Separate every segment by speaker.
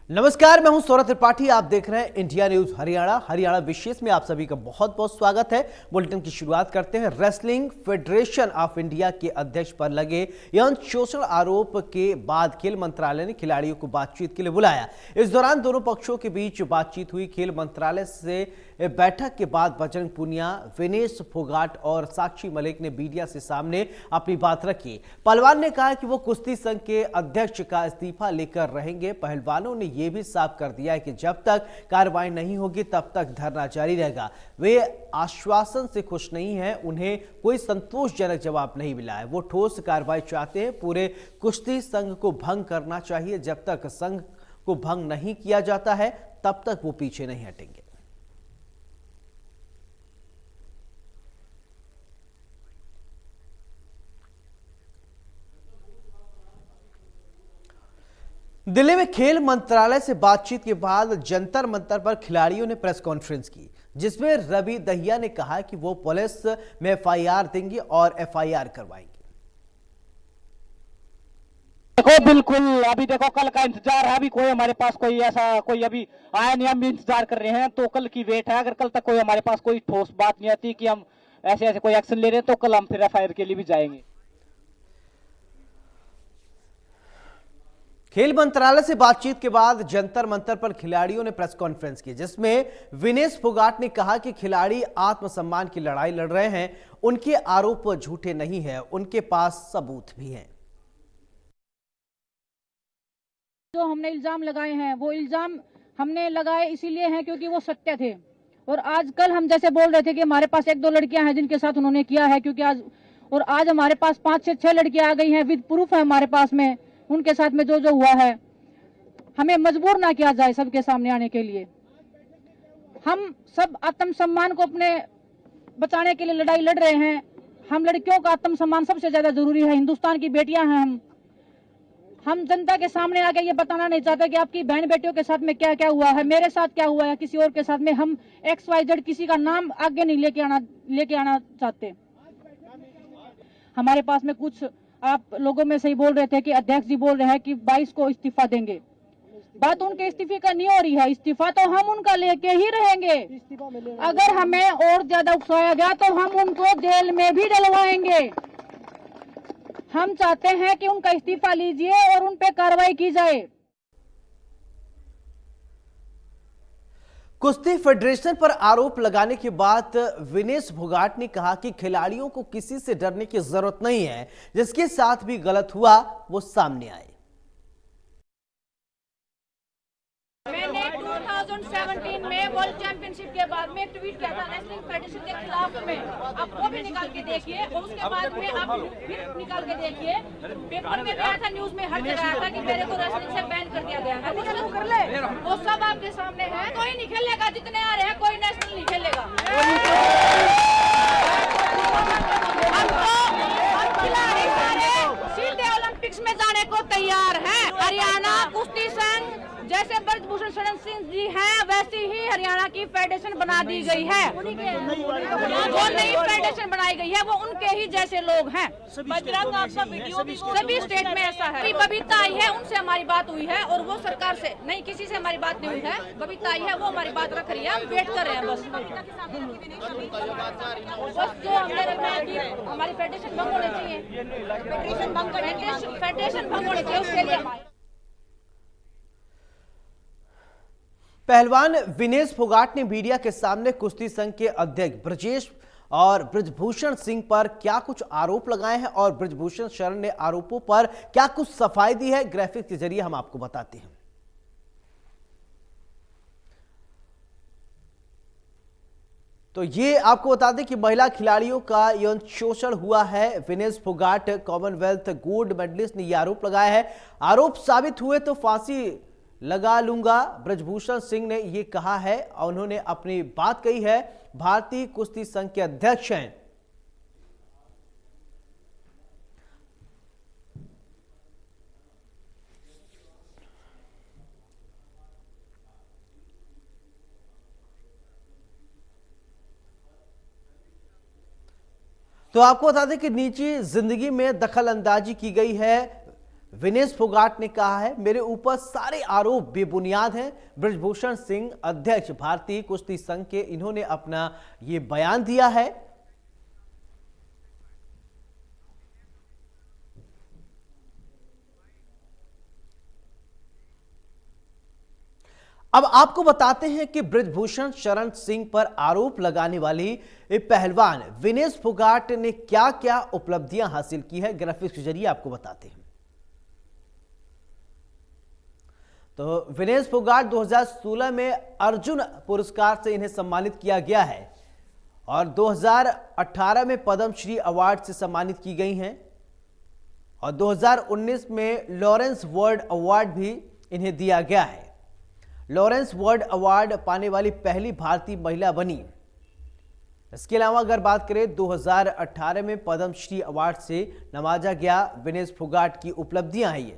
Speaker 1: नमस्कार, मैं हूं सौरभ त्रिपाठी। आप देख रहे हैं इंडिया न्यूज हरियाणा विशेष में आप सभी का बहुत बहुत स्वागत है। बुलेटिन की शुरुआत करते हैं। रेसलिंग फेडरेशन ऑफ इंडिया के अध्यक्ष पर लगे यौन शोषण आरोप के बाद खेल मंत्रालय ने खिलाड़ियों को बातचीत के लिए बुलाया। इस दौरान दोनों पक्षों के बीच बातचीत हुई। खेल मंत्रालय से बैठक के बाद बजरंग पूनिया, विनेश फोगाट और साक्षी मलिक ने मीडिया से सामने अपनी बात रखी। पहलवान ने कहा कि वो कुश्ती संघ के अध्यक्ष का इस्तीफा लेकर रहेंगे। पहलवानों ने यह भी साफ कर दिया है कि जब तक कार्रवाई नहीं होगी तब तक धरना जारी रहेगा। वे आश्वासन से खुश नहीं हैं, उन्हें कोई संतोषजनक जवाब नहीं मिला है। वो ठोस कार्रवाई चाहते हैं। पूरे कुश्ती संघ को भंग करना चाहिए। जब तक संघ को भंग नहीं किया जाता है तब तक वो पीछे नहीं हटेंगे। दिल्ली में खेल मंत्रालय से बातचीत के बाद जंतर मंतर पर खिलाड़ियों ने प्रेस कॉन्फ्रेंस की, जिसमें रवि दहिया ने कहा कि वो पुलिस में एफआईआर देंगे और एफआईआर करवाएंगे।
Speaker 2: देखो बिल्कुल, अभी देखो कल का इंतजार है। अभी कोई हमारे पास कोई ऐसा कोई अभी आया नहीं, हम भी इंतजार कर रहे हैं। तो कल की वेट है। अगर कल तक कोई हमारे पास कोई ठोस बात नहीं आती कि हम ऐसे ऐसे कोई एक्शन ले रहे हैं तो कल हम फिर एफआईआर के लिए भी जाएंगे।
Speaker 1: खेल मंत्रालय से बातचीत के बाद जंतर मंतर पर खिलाड़ियों ने प्रेस कॉन्फ्रेंस की, जिसमें विनेश फोगाट ने कहा कि खिलाड़ी आत्मसम्मान की लड़ाई लड़ रहे हैं। उनके आरोप झूठे नहीं हैं, उनके पास सबूत भी हैं।
Speaker 3: जो हमने इल्जाम लगाए हैं वो इल्जाम हमने लगाए इसीलिए हैं क्योंकि वो सत्य थे। और आज कल हम जैसे बोल रहे थे कि हमारे पास एक दो लड़कियां हैं जिनके साथ उन्होंने किया है, क्योंकि आज हमारे पास 5 से 6 लड़कियां आ गई हैं, विद प्रूफ है हमारे पास में उनके साथ में जो जो हुआ है। हमें मजबूर ना किया जाए सबके सामने आने के लिए। हम सब आत्मसम्मान को अपने बचाने के लिए लड़ाई लड़ रहे हैं। हम लड़कियों का आत्मसम्मान सबसे ज्यादा जरूरी है। हिंदुस्तान की बेटियां हैं। हम जनता के सामने आके ये बताना नहीं चाहते कि आपकी बहन बेटियों के साथ में क्या क्या हुआ है, मेरे साथ क्या हुआ है, किसी और के साथ में। हम XYZ किसी का नाम आगे नहीं लेके आना चाहते। हमारे पास में कुछ आप लोगों में से ही बोल रहे थे कि अध्यक्ष जी बोल रहे हैं कि 22 को इस्तीफा देंगे। बात उनके इस्तीफे का नहीं हो रही है। इस्तीफा तो हम उनका लेके ही रहेंगे। अगर हमें और ज्यादा उकसाया गया तो हम उनको जेल में भी डलवाएंगे। हम चाहते हैं कि उनका इस्तीफा लीजिए और उन पे कार्रवाई की जाए।
Speaker 1: कुश्ती फेडरेशन पर आरोप लगाने के बाद विनेश फोगाट ने कहा कि खिलाड़ियों को किसी से डरने की जरूरत नहीं है। जिसके साथ भी गलत हुआ वो सामने आए।
Speaker 3: मैंने 2017 में वर्ल्ड चैंपियनशिप के बाद में ट्वीट किया था रेसलिंग फेडरेशन के खिलाफ में। आप वो भी निकाल के देखिए और उसके बाद में आप फिर निकाल के देखिए। पेपर में आया था, न्यूज में हर जगह आया था कि मेरे को रेसलिंग से बैन कर दिया गया है। कर ले, वो सब आपके सामने है। कोई नहीं खेलेगा, जितने आ रहे हैं कोई नेशनल नहीं खेलेगा। हम खिलाड़ी सारे सीधे ओलंपिक्स में जाने को तैयार हैं। हरियाणा कुश्ती संघ जैसे ब्रजभूषण शरण सिंह जी हैं वैसी ही हरियाणा की फेडरेशन बना दी गई है। जो नई फेडरेशन बनाई गई है वो उनके ही जैसे लोग हैं। बजरंग आपका वीडियो भी सभी स्टेट में ऐसा है। अभी बबीता आई है, उनसे हमारी बात हुई है और वो सरकार से नहीं, किसी से हमारी बात नहीं हुई है। बबीता आई है, वो हमारी बात रख रही है, हम वेट कर रहे हैं बस जो हमने रखा है कि हमारी फेडरेशन भंग होनी चाहिए। फेडरेशन भंग होनी चाहिए, उसके लिए
Speaker 1: पहलवान विनेश फोगाट ने मीडिया के सामने कुश्ती संघ के अध्यक्ष ब्रजेश और ब्रजभूषण सिंह पर क्या कुछ आरोप लगाए हैं और ब्रजभूषण शरण ने आरोपों पर क्या कुछ सफाई दी है, ग्राफिक के जरिए हम आपको बताते हैं। तो ये आपको बता दें कि महिला खिलाड़ियों का यौन शोषण हुआ है। Vinesh Phogat Commonwealth gold medallist ने यह आरोप लगाया है। आरोप साबित हुए तो फांसी लगा लूंगा, ब्रजभूषण सिंह ने यह कहा है। उन्होंने अपनी बात कही है। भारतीय कुश्ती संघ के अध्यक्ष हैं। तो आपको बता दें कि निजी जिंदगी में दखल अंदाजी की गई है। विनेश फोगाट ने कहा है, मेरे ऊपर सारे आरोप बेबुनियाद हैं। बृजभूषण सिंह अध्यक्ष भारतीय कुश्ती संघ के इन्होंने अपना ये बयान दिया है। अब आपको बताते हैं कि बृजभूषण शरण सिंह पर आरोप लगाने वाली पहलवान विनेश फोगाट ने क्या क्या उपलब्धियां हासिल की है, ग्राफिक्स के जरिए आपको बताते हैं। तो विनेश फोगाट 2016 में अर्जुन पुरस्कार से इन्हें सम्मानित किया गया है और 2018 में पद्मश्री अवार्ड से सम्मानित की गई हैं और 2019 में लॉरेंस वर्ल्ड अवार्ड भी इन्हें दिया गया है। लॉरेंस वर्ल्ड अवार्ड पाने वाली पहली भारतीय महिला बनी। इसके अलावा अगर बात करें 2018 में पद्मश्री अवार्ड से नवाजा गया विनेश फोगाट की उपलब्धियां हैं ये।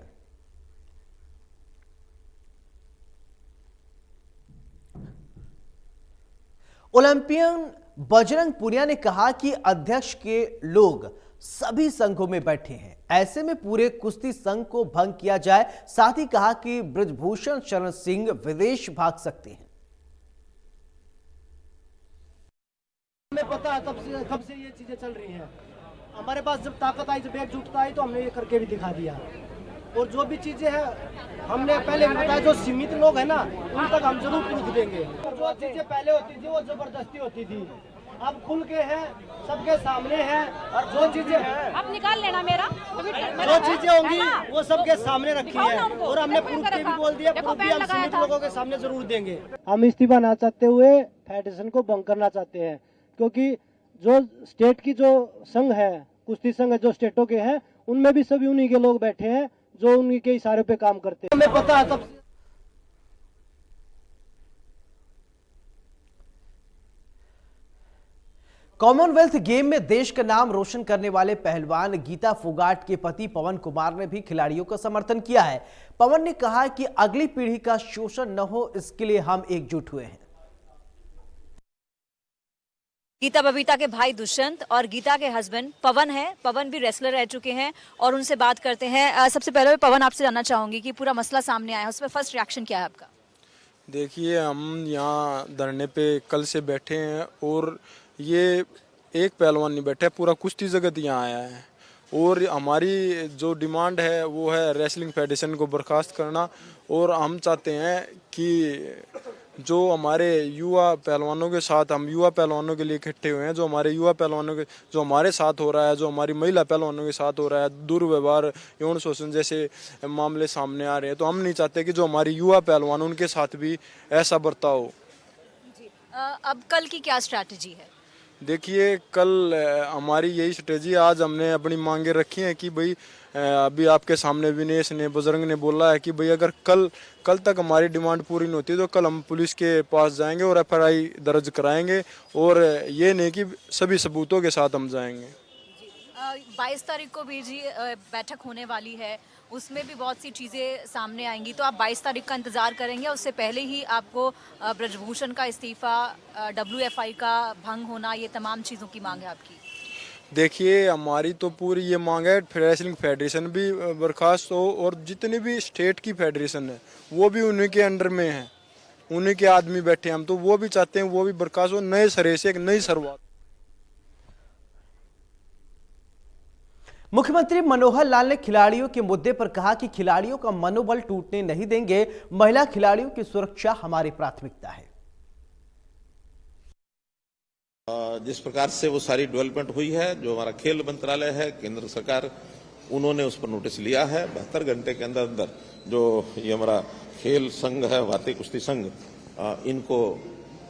Speaker 1: ओलंपियन बजरंग पुनिया ने कहा कि अध्यक्ष के लोग सभी संघों में बैठे हैं, ऐसे में पूरे कुश्ती संघ को भंग किया जाए। साथ ही कहा कि बृजभूषण शरण सिंह विदेश भाग सकते हैं।
Speaker 4: हमें पता है कब से ये चीजें चल रही हैं। हमारे पास जब ताकत आई, जब एकजुटता आई तो हमने ये करके भी दिखा दिया। और जो भी चीजें हैं हमने पहले भी बताया, जो सीमित लोग हैं ना उन तक हम जरूर प्रूफ देंगे। जो चीजें पहले होती थी वो जबरदस्ती होती थी, अब खुल के हैं, सबके सामने हैं। और जो चीजें
Speaker 3: अब निकाल लेना मेरा
Speaker 4: जो चीजें होंगी वो सबके सामने रखी है और हमने प्रूफ के भी बोल दिया, प्रूफ भी हम सीमित लोगों के सामने जरूर देंगे। हम इस्तीफा ना चाहते हुए फेडरेशन को भंग करना चाहते हैं, क्योंकि जो स्टेट की जो संघ है, कुश्ती संघ जो स्टेटों के हैं, उनमें भी सभी उन्हीं के लोग बैठे हैं जो उन्हीं के इशारे पे काम करते हैं। हमें पता है तब
Speaker 1: कॉमनवेल्थ गेम में देश का नाम रोशन करने वाले पहलवान गीता फोगाट के पति पवन कुमार ने भी खिलाड़ियों का समर्थन किया है। पवन ने कहा कि अगली पीढ़ी का शोषण न हो, इसके लिए हम एकजुट हुए हैं।
Speaker 5: गीता बबीता के भाई दुष्यंत और गीता के हस्बैंड पवन है। पवन भी रेसलर रह चुके हैं और उनसे बात करते हैं। सबसे पहले पवन, आपसे जानना चाहूंगी कि पूरा मसला सामने आया है, उसमें फर्स्ट रिएक्शन क्या है आपका?
Speaker 6: देखिए, हम यहाँ धरने पे कल से बैठे हैं और ये एक पहलवान नहीं बैठा है, पूरा कुश्ती जगत यहाँ आया है। और हमारी जो डिमांड है वो है रेसलिंग फेडरेशन को बर्खास्त करना। और हम चाहते हैं कि जो हमारे युवा पहलवानों के साथ, हम युवा पहलवानों के लिए इकट्ठे हुए हैं, जो हमारे युवा पहलवानों के जो हमारे साथ हो रहा है, जो हमारी महिला पहलवानों के साथ हो रहा है, दुर्व्यवहार, यौन शोषण जैसे मामले सामने आ रहे हैं, तो हम नहीं चाहते कि जो हमारी युवा पहलवान उनके साथ भी ऐसा बर्ताव हो।
Speaker 5: अब कल की क्या स्ट्रैटेजी है?
Speaker 6: देखिए, कल हमारी यही स्ट्रेटजी, आज हमने अपनी मांगे रखी हैं कि भाई अभी आपके सामने विनेश ने, बजरंग ने बोला है कि भाई अगर कल तक हमारी डिमांड पूरी नहीं होती तो कल हम पुलिस के पास जाएंगे और FIR दर्ज कराएंगे। और ये नहीं कि सभी सबूतों के साथ हम जाएंगे।
Speaker 5: 22 तारीख को भी जी बैठक होने वाली है, उसमें भी बहुत सी चीज़ें सामने आएंगी, तो आप 22 तारीख का इंतज़ार करेंगे? उससे पहले ही आपको ब्रजभूषण का इस्तीफा, WFI का भंग होना, ये तमाम चीज़ों की मांग है आपकी?
Speaker 6: देखिए, हमारी तो पूरी ये मांग है रेसलिंग फेडरेशन भी बर्खास्त हो और जितनी भी स्टेट की फेडरेशन है वो भी उन्हीं के अंडर में है, उन्हीं के आदमी बैठे हैं। हम तो वो भी चाहते हैं वो भी बर्खास्त हो, नए सिरे से एक नई शुरुआत।
Speaker 1: मुख्यमंत्री मनोहर लाल ने खिलाड़ियों के मुद्दे पर कहा कि खिलाड़ियों का मनोबल टूटने नहीं देंगे, महिला खिलाड़ियों की सुरक्षा हमारी प्राथमिकता है।
Speaker 7: जिस प्रकार से वो सारी डेवलपमेंट हुई है, जो हमारा खेल मंत्रालय है, केंद्र सरकार, उन्होंने उस पर नोटिस लिया है। 72 घंटे के अंदर अंदर जो ये हमारा खेल संघ है, भारतीय कुश्ती संघ, इनको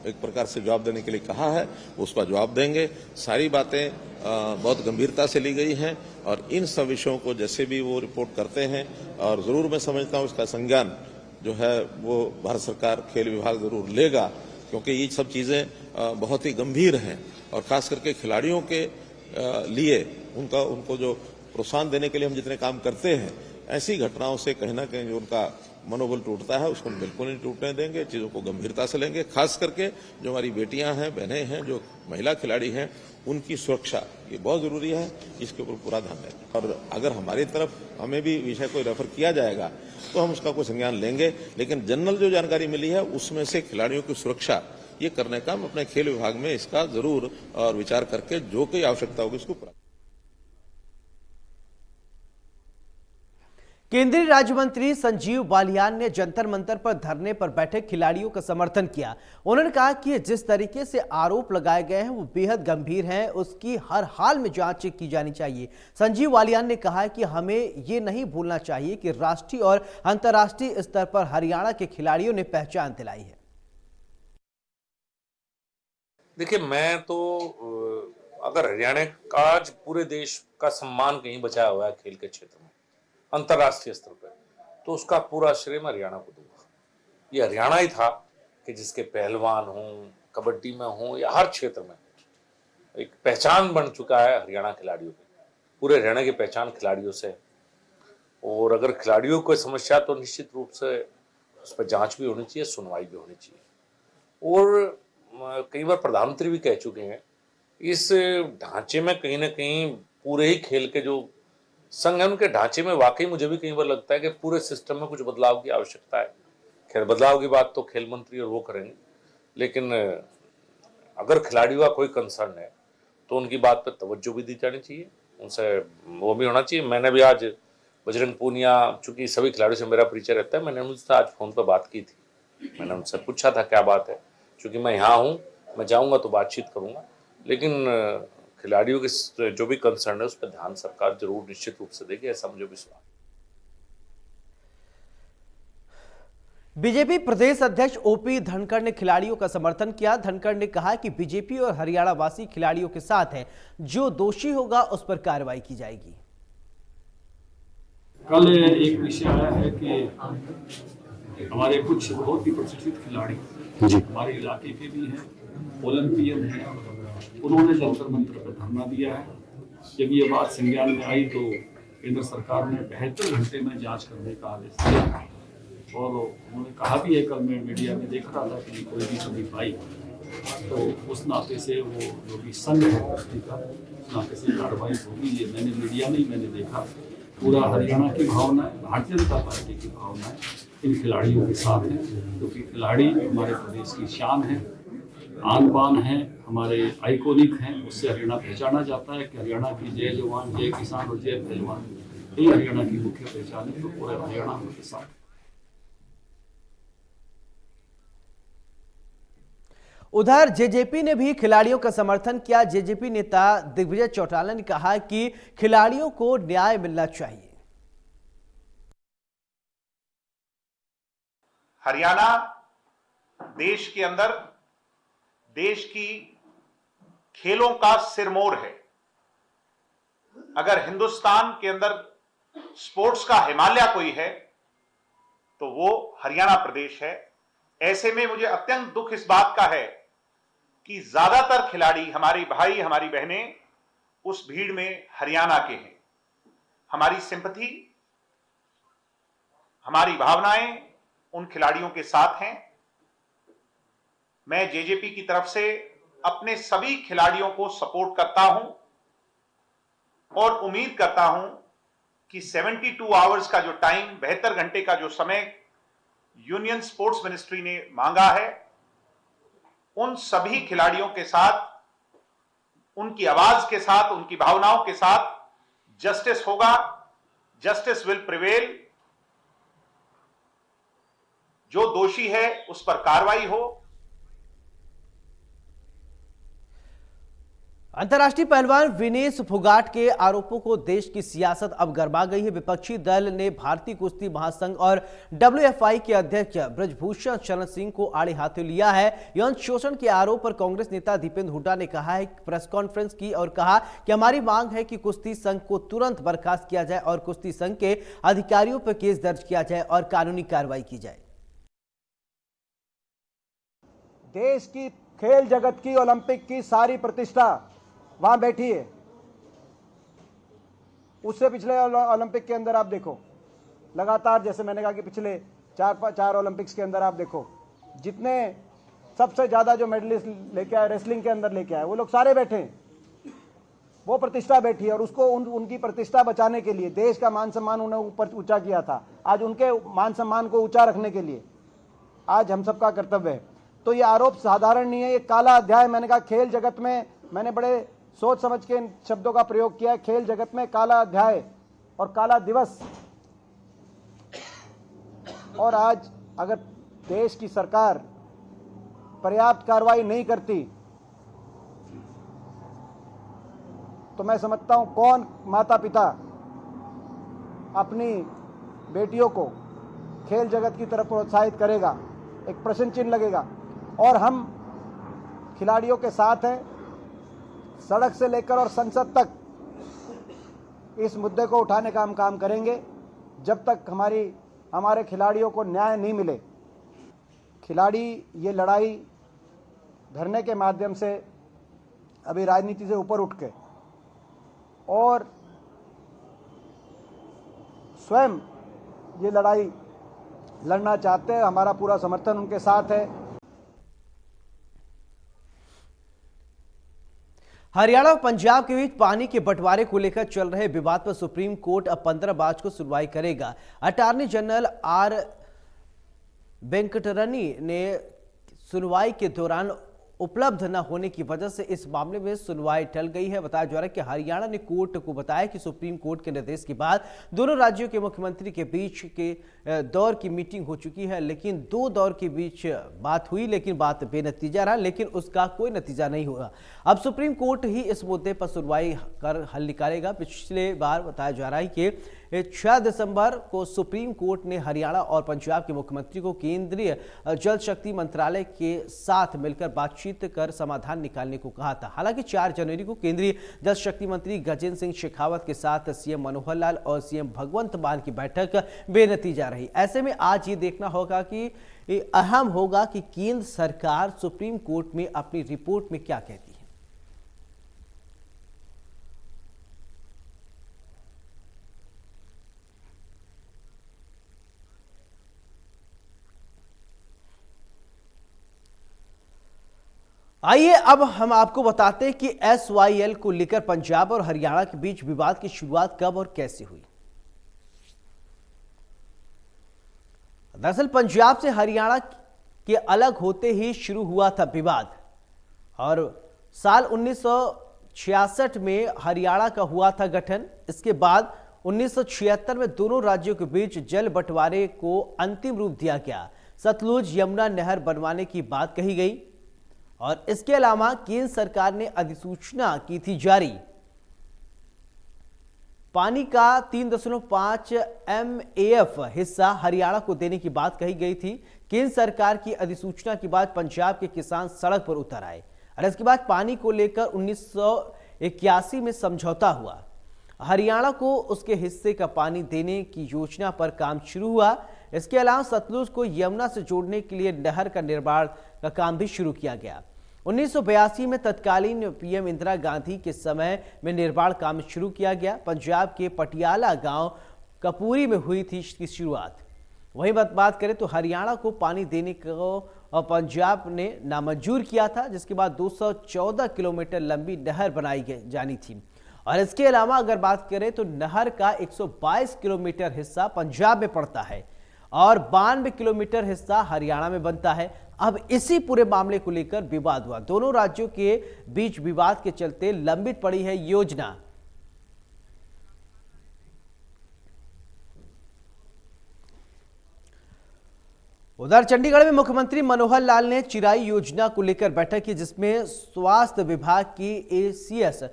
Speaker 7: एक प्रकार से जवाब देने के लिए कहा है, उसका जवाब देंगे। सारी बातें बहुत गंभीरता से ली गई हैं और इन सब विषयों को जैसे भी वो रिपोर्ट करते हैं, और जरूर मैं समझता हूँ इसका संज्ञान जो है वो भारत सरकार, खेल विभाग जरूर लेगा, क्योंकि ये सब चीजें बहुत ही गंभीर हैं और खास करके खिलाड़ियों के लिए उनको जो प्रोत्साहन देने के लिए हम जितने काम करते हैं, ऐसी घटनाओं से कहीं ना कहीं जो उनका मनोबल टूटता है उसको हम बिल्कुल नहीं टूटने देंगे, चीज़ों को गंभीरता से लेंगे। खास करके जो हमारी बेटियां हैं, बहनें हैं, जो महिला खिलाड़ी हैं, उनकी सुरक्षा ये बहुत ज़रूरी है, इसके ऊपर पूरा ध्यान दें। और अगर हमारी तरफ हमें भी विषय को रेफर किया जाएगा तो हम उसका कोई संज्ञान लेंगे, लेकिन जनरल जो जानकारी मिली है उसमें से खिलाड़ियों की सुरक्षा ये करने का हम अपने खेल विभाग में इसका जरूर और विचार करके जो कोई आवश्यकता होगी उसको पूरा।
Speaker 1: केंद्रीय राज्य मंत्री संजीव बालियान ने जंतर मंतर पर धरने पर बैठे खिलाड़ियों का समर्थन किया। उन्होंने कहा कि जिस तरीके से आरोप लगाए गए हैं वो बेहद गंभीर हैं, उसकी हर हाल में जांच की जानी चाहिए। संजीव बालियान ने कहा कि हमें ये नहीं भूलना चाहिए कि राष्ट्रीय और अंतर्राष्ट्रीय स्तर पर हरियाणा के खिलाड़ियों ने पहचान दिलाई है।
Speaker 8: देखिए, मैं तो अगर हरियाणा का आज पूरे देश का सम्मान कहीं बचाया हुआ है खेल के क्षेत्र में अंतर्राष्ट्रीय स्तर पर, तो उसका पूरा श्रेय मैं हरियाणा को दूंगा। ये हरियाणा ही था कि जिसके पहलवान हों, कबड्डी में हों या हर क्षेत्र में एक पहचान बन चुका है हरियाणा खिलाड़ियों की। पूरे हरियाणा की पहचान खिलाड़ियों से, और अगर खिलाड़ियों को समस्या तो निश्चित रूप से उस पर जांच भी होनी चाहिए, सुनवाई भी होनी चाहिए। और कई बार प्रधानमंत्री भी कह चुके हैं, इस ढांचे में कहीं ना कहीं पूरे ही खेल के जो संघ है उनके ढांचे में वाकई मुझे भी कई बार लगता है कि पूरे सिस्टम में कुछ बदलाव की आवश्यकता है। खैर, बदलाव की बात तो खेल मंत्री और वो करेंगे, लेकिन अगर खिलाड़ियों का कोई कंसर्न है तो उनकी बात पर तवज्जो भी दी जानी चाहिए, उनसे वो भी होना चाहिए। मैंने भी आज बजरंग पूनिया, चूंकि सभी खिलाड़ियों से मेरा परिचय रहता है, मैंने उनसे आज फोन पर बात की थी। मैंने उनसे पूछा था क्या बात है, चूंकि मैं यहाँ हूँ, मैं जाऊँगा तो बातचीत करूँगा, लेकिन खिलाड़ियों के जो भी कंसर्न है उस पर ध्यान सरकार जरूर निश्चित रूप से देगी, ऐसा मुझे विश्वास।
Speaker 1: बीजेपी प्रदेश अध्यक्ष ओपी धनखड़ ने खिलाड़ियों का समर्थन किया। धनखड़ ने कहा कि बीजेपी और हरियाणा वासी खिलाड़ियों के साथ है, जो दोषी होगा उस पर कार्रवाई की जाएगी।
Speaker 9: कल एक विषय आया है कि हमारे कुछ बहुत ही प्रतिष्ठित खिलाड़ी हमारे इलाके के भी हैं, ओलंपियन हैं, उन्होंने जंतर मंतर पर धरना दिया है। जब ये बात संज्ञान में आई तो केंद्र सरकार ने 72 घंटे में जांच करने का आदेश दिया, और उन्होंने कहा भी है, कल मैं मीडिया में देख रहा था कि कोई भी कमी पाई तो उस नाते से वो जो भी संघ है कुश्ती का, उस नाते से कार्रवाई होगी। ये मैंने मीडिया में ही मैंने देखा। पूरा हरियाणा की भावना है, भारतीय जनता पार्टी की भावना है इन खिलाड़ियों के साथ है, क्योंकि खिलाड़ी हमारे प्रदेश की शान है, आन बान है, हमारे आइकॉनिक हैं। उससे हरियाणा पहचाना जाता है कि हरियाणा की जय जवान, जय किसान और जय पहलवान, यही हरियाणा की मुख्य पहचान है। तो पूरे हरियाणा के साथ।
Speaker 1: उधर जेजेपी ने भी खिलाड़ियों का समर्थन किया। जेजेपी नेता दिग्विजय चौटाला ने कहा कि खिलाड़ियों को न्याय मिलना चाहिए।
Speaker 10: हरियाणा देश के अंदर देश की खेलों का सिरमौर है। अगर हिंदुस्तान के अंदर स्पोर्ट्स का हिमालय कोई है तो वो हरियाणा प्रदेश है। ऐसे में मुझे अत्यंत दुख इस बात का है कि ज्यादातर खिलाड़ी, हमारे भाई, हमारी बहनें उस भीड़ में हरियाणा के हैं। हमारी सिंपैथी, हमारी भावनाएं उन खिलाड़ियों के साथ हैं। मैं जेजेपी की तरफ से अपने सभी खिलाड़ियों को सपोर्ट करता हूं और उम्मीद करता हूं कि 72 आवर्स का जो टाइम, 72 घंटे का जो समय यूनियन स्पोर्ट्स मिनिस्ट्री ने मांगा है, उन सभी खिलाड़ियों के साथ, उनकी आवाज के साथ, उनकी भावनाओं के साथ जस्टिस होगा। Justice will prevail. जो दोषी है उस पर कार्रवाई हो।
Speaker 1: अंतर्राष्ट्रीय पहलवान विनेश फोगाट के आरोपों को देश की सियासत अब गरमा गई है। विपक्षी दल ने भारतीय कुश्ती महासंघ और WFI के अध्यक्ष ब्रजभूषण शरण सिंह को आड़े हाथों लिया है। यौन शोषण के आरोप पर कांग्रेस नेता दीपेंद्र हुड्डा ने कहा है, प्रेस कॉन्फ्रेंस की और कहा कि हमारी मांग है कि कुश्ती संघ को तुरंत बर्खास्त किया जाए और कुश्ती संघ के अधिकारियों पर केस दर्ज किया जाए और कानूनी कार्रवाई की जाए।
Speaker 4: देश की खेल जगत की, ओलंपिक की सारी प्रतिष्ठा वहां बैठी है। उससे पिछले ओलंपिक के अंदर आप देखो, लगातार, जैसे मैंने कहा कि पिछले
Speaker 11: चार ओलंपिक्स के अंदर आप देखो, जितने सबसे ज़्यादा जो मेडलिस्ट लेके आए रेसलिंग के अंदर लेके आए, वो लोग सारे बैठे हैं। वो प्रतिष्ठा बैठी है और उसको उनकी प्रतिष्ठा बचाने के लिए, देश का मान सम्मान उन्हें ऊपर ऊंचा किया था, आज उनके मान सम्मान को ऊंचा रखने के लिए आज हम सबका कर्तव्य है। तो ये आरोप साधारण नहीं है, ये काला अध्याय। मैंने कहा खेल जगत में, मैंने बड़े सोच समझ के इन शब्दों का प्रयोग किया, खेल जगत में काला अध्याय और काला दिवस। और आज अगर देश की सरकार पर्याप्त कार्रवाई नहीं करती तो मैं समझता हूं कौन माता पिता अपनी बेटियों को खेल जगत की तरफ प्रोत्साहित करेगा, एक प्रश्न चिन्ह लगेगा। और हम खिलाड़ियों के साथ हैं, सड़क से लेकर और संसद तक इस मुद्दे को उठाने का हम काम करेंगे जब तक हमारे खिलाड़ियों को न्याय नहीं मिले। खिलाड़ी ये लड़ाई धरने के माध्यम से अभी राजनीति से ऊपर उठ के और स्वयं ये लड़ाई लड़ना चाहते हैं। हमारा पूरा समर्थन उनके साथ है।
Speaker 1: हरियाणा और पंजाब के बीच पानी के बंटवारे को लेकर चल रहे विवाद पर सुप्रीम कोर्ट अब 15 मार्च को सुनवाई करेगा। अटॉर्नी जनरल आर वेंकटरमणी ने सुनवाई के दौरान उपलब्ध न होने की वजह से इस मामले में सुनवाई टल गई है। बताया जा रहा है कि हरियाणा ने कोर्ट को बताया कि सुप्रीम कोर्ट के निर्देश के बाद दोनों राज्यों के मुख्यमंत्री के बीच के दौर की मीटिंग हो चुकी है, लेकिन दो दौर के बीच बात हुई, लेकिन बात बेनतीजा रहा, लेकिन उसका कोई नतीजा नहीं हुआ। अब सुप्रीम कोर्ट ही इस मुद्दे पर सुनवाई कर हल निकालेगा। पिछले बार बताया जा रहा है कि 6 दिसंबर को सुप्रीम कोर्ट ने हरियाणा और पंजाब के मुख्यमंत्री को केंद्रीय जल शक्ति मंत्रालय के साथ मिलकर बातचीत कर समाधान निकालने को कहा था। हालांकि 4 जनवरी को केंद्रीय जल शक्ति मंत्री गजेंद्र सिंह शेखावत के साथ सीएम मनोहर लाल और सीएम भगवंत मान की बैठक बेनतीजा रही। ऐसे में आज ये देखना होगा कि अहम होगा कि केंद्र सरकार सुप्रीम कोर्ट में अपनी रिपोर्ट में क्या कहती है। आइए अब हम आपको बताते हैं कि SYL को लेकर पंजाब और हरियाणा के बीच विवाद की शुरुआत कब और कैसे हुई। दरअसल पंजाब से हरियाणा के अलग होते ही शुरू हुआ था विवाद और साल 1966 में हरियाणा का हुआ था गठन। इसके बाद 1976 में दोनों राज्यों के बीच जल बंटवारे को अंतिम रूप दिया गया। सतलुज यमुना नहर बनवाने की बात कही गई और इसके अलावा केंद्र सरकार ने अधिसूचना की थी जारी। पानी का 3.5 MAF हिस्सा हरियाणा को देने की बात कही गई थी। केंद्र सरकार की अधिसूचना के बाद पंजाब के किसान सड़क पर उतर आए और इसके बाद पानी को लेकर 1981 में समझौता हुआ। हरियाणा को उसके हिस्से का पानी देने की योजना पर काम शुरू हुआ। इसके अलावा सतलुज को यमुना से जोड़ने के लिए नहर का निर्माण का काम भी शुरू किया गया। 1982 में तत्कालीन पीएम इंदिरा गांधी के समय में निर्माण काम शुरू किया गया। पंजाब के पटियाला गांव कपूरी में हुई थी इसकी शुरुआत। वहीं बात करें तो हरियाणा को पानी देने को पंजाब ने नामंजूर किया था, जिसके बाद 214 किलोमीटर लंबी नहर बनाई जानी थी। और इसके अलावा अगर बात करें तो नहर का 122 किलोमीटर हिस्सा पंजाब में पड़ता है और 92 किलोमीटर हिस्सा हरियाणा में बनता है। अब इसी पूरे मामले को लेकर विवाद हुआ। दोनों राज्यों के बीच विवाद के चलते लंबित पड़ी है योजना। उधर चंडीगढ़ में मुख्यमंत्री मनोहर लाल ने चिराई योजना को लेकर बैठक की, जिसमें स्वास्थ्य विभाग की ACS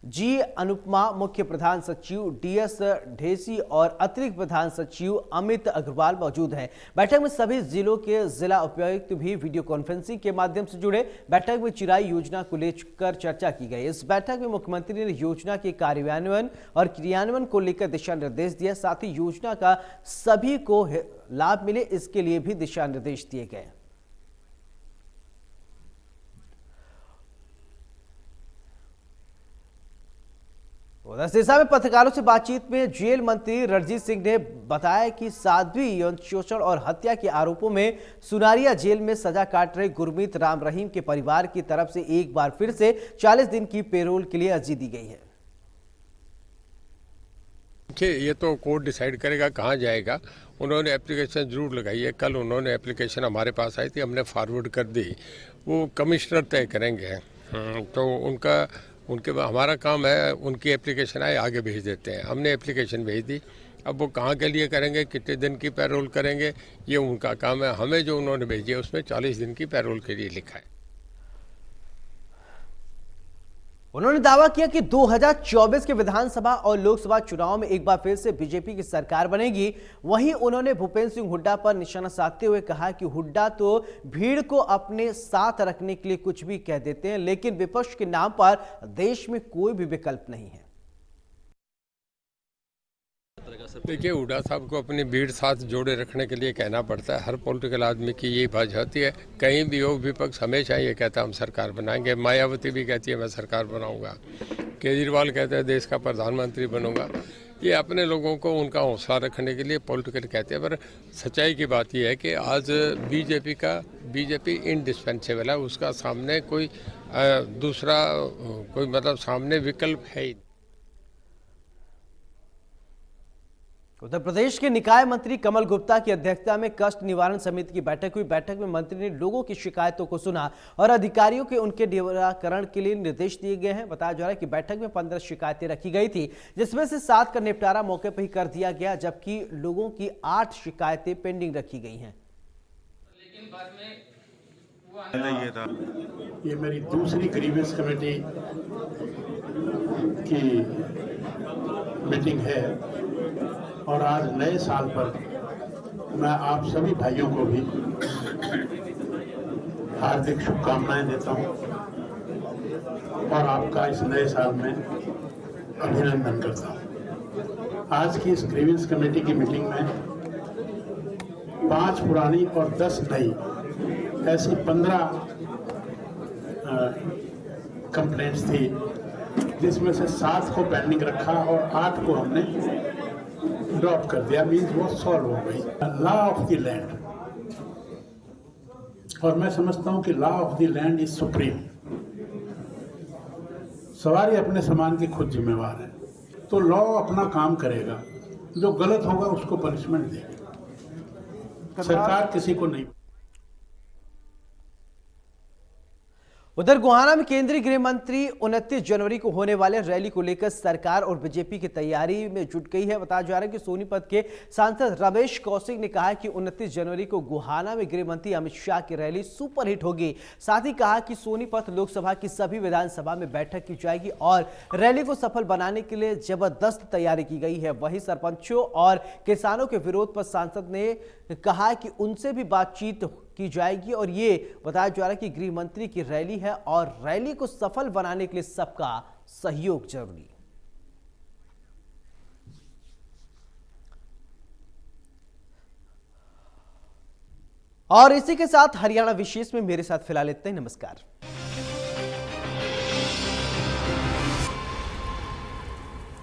Speaker 1: जी अनुपमा, मुख्य प्रधान सचिव DS ढेसी और अतिरिक्त प्रधान सचिव अमित अग्रवाल मौजूद हैं। बैठक में सभी जिलों के जिला उपायुक्त भी वीडियो कॉन्फ्रेंसिंग के माध्यम से जुड़े। बैठक में चिराई योजना को लेकर चर्चा की गई। इस बैठक में मुख्यमंत्री ने योजना के कार्यान्वयन और क्रियान्वयन को लेकर दिशा निर्देश दिए। साथ ही योजना का सभी को लाभ मिले, इसके लिए भी दिशा निर्देश दिए गए। उधर सिरसा में पत्रकारों से बातचीत में जेल मंत्री रणजीत सिंह ने बताया कि साध्वी यौन शोषण और हत्या के आरोपों में सुनारिया जेल में सजा काट रहे गुरमीत राम रहीम के परिवार की तरफ से एक बार फिर से 40 दिन की पेरोल के लिए अर्जी दी गई है।
Speaker 12: ये तो कोर्ट डिसाइड करेगा कहाँ जाएगा। उन्होंने एप्लीकेशन जरूर लगाई है। कल उन्होंने एप्लीकेशन हमारे पास आई थी, हमने फॉरवर्ड कर दी। वो कमिश्नर तय करेंगे। तो उनके हमारा काम है, उनकी एप्लीकेशन आए आगे भेज देते हैं। हमने एप्लीकेशन भेज दी। अब वो कहाँ के लिए करेंगे, कितने दिन की पैरोल करेंगे, ये उनका काम है। हमें जो उन्होंने भेजी है उसमें 40 दिन की पैरोल के लिए लिखा है।
Speaker 1: उन्होंने दावा किया कि 2024 के विधानसभा और लोकसभा चुनाव में एक बार फिर से बीजेपी की सरकार बनेगी। वहीं उन्होंने भूपेंद्र सिंह हुड्डा पर निशाना साधते हुए कहा कि हुड्डा तो भीड़ को अपने साथ रखने के लिए कुछ भी कह देते हैं, लेकिन विपक्ष के नाम पर देश में कोई भी विकल्प नहीं है।
Speaker 12: देखिए, हुड्डा साहब को अपनी भीड़ साथ जोड़े रखने के लिए कहना पड़ता है। हर पॉलिटिकल आदमी की यही बात होती है। कहीं भी हो, विपक्ष हमेशा ये कहता है हम सरकार बनाएंगे। मायावती भी कहती है मैं सरकार बनाऊंगा। केजरीवाल कहते हैं देश का प्रधानमंत्री बनूंगा। ये अपने लोगों को उनका हौसला रखने के लिए पॉलिटिकल कहते हैं। पर सच्चाई की बात यह है कि आज बीजेपी इंडिस्पेंसेबल है। उसका सामने कोई दूसरा कोई मतलब सामने विकल्प है ही।
Speaker 1: उत्तर प्रदेश के निकाय मंत्री कमल गुप्ता की अध्यक्षता में कष्ट निवारण समिति की बैठक हुई। बैठक में मंत्री ने लोगों की शिकायतों को सुना और अधिकारियों के उनके निराकरण के लिए निर्देश दिए गए हैं। बताया जा रहा है कि बैठक में 15 शिकायतें रखी गई थी, जिसमें से 7 का निपटारा मौके पर ही कर दिया गया, जबकि लोगों की 8 शिकायतें पेंडिंग रखी गई हैं।
Speaker 13: ये मेरी दूसरी ग्रीवेंस कमेटी की मीटिंग है और आज नए साल पर मैं आप सभी भाइयों को भी हार्दिक शुभकामनाएं देता हूं और आपका इस नए साल में अभिनंदन करता हूं। आज की इस ग्रीवेंस कमेटी की मीटिंग में 5 पुरानी और 10 नई ऐसी 15 कंप्लेंट्स थी, जिसमें से 7 को पेंडिंग रखा और 8 को हमने ड्रॉप कर दिया। मीन्स वो सॉल्व हो गई। लॉ ऑफ द लैंड, और मैं समझता हूं कि law of the land is supreme. सवारी अपने सामान की खुद जिम्मेवार है, तो लॉ अपना काम करेगा, जो गलत होगा उसको पनिशमेंट देगा, सरकार किसी को नहीं।
Speaker 1: उधर गोहाना में केंद्रीय गृह मंत्री 29 जनवरी को होने वाले रैली को लेकर सरकार और बीजेपी की तैयारी में जुट गई है। बताया जा रहा है कि सोनीपत के सांसद रमेश कौशिक ने कहा कि 29 जनवरी को गोहाना में गृह मंत्री अमित शाह की रैली सुपरहिट होगी। साथ ही कहा कि सोनीपत लोकसभा की सभी विधानसभा में बैठक की जाएगी और रैली को सफल बनाने के लिए जबरदस्त तैयारी की गई है। वहीं सरपंचों और किसानों के विरोध पर सांसद ने कहा कि उनसे भी बातचीत की जाएगी और ये बताया जा रहा है कि गृह मंत्री की रैली है और रैली को सफल बनाने के लिए सबका सहयोग जरूरी। और इसी के साथ हरियाणा विशेष में मेरे साथ फिलहाल इतना ही। नमस्कार।